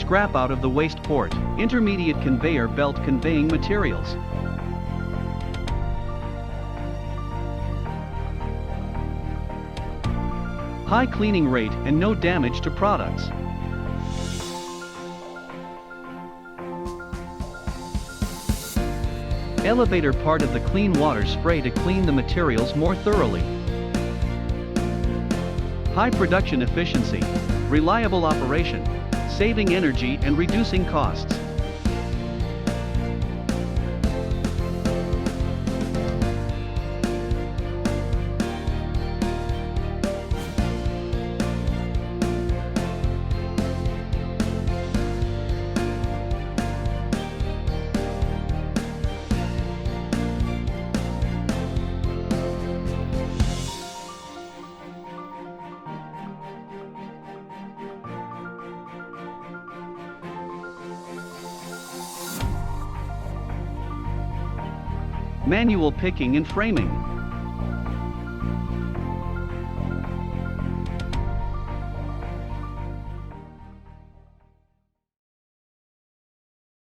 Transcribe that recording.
scrap out of the waste port. Intermediate conveyor belt conveying materials. High cleaning rate and no damage to products. Elevator part of the clean water spray to clean the materials more thoroughly. High production efficiency, reliable operation, saving energy and reducing costs. Manual picking and framing.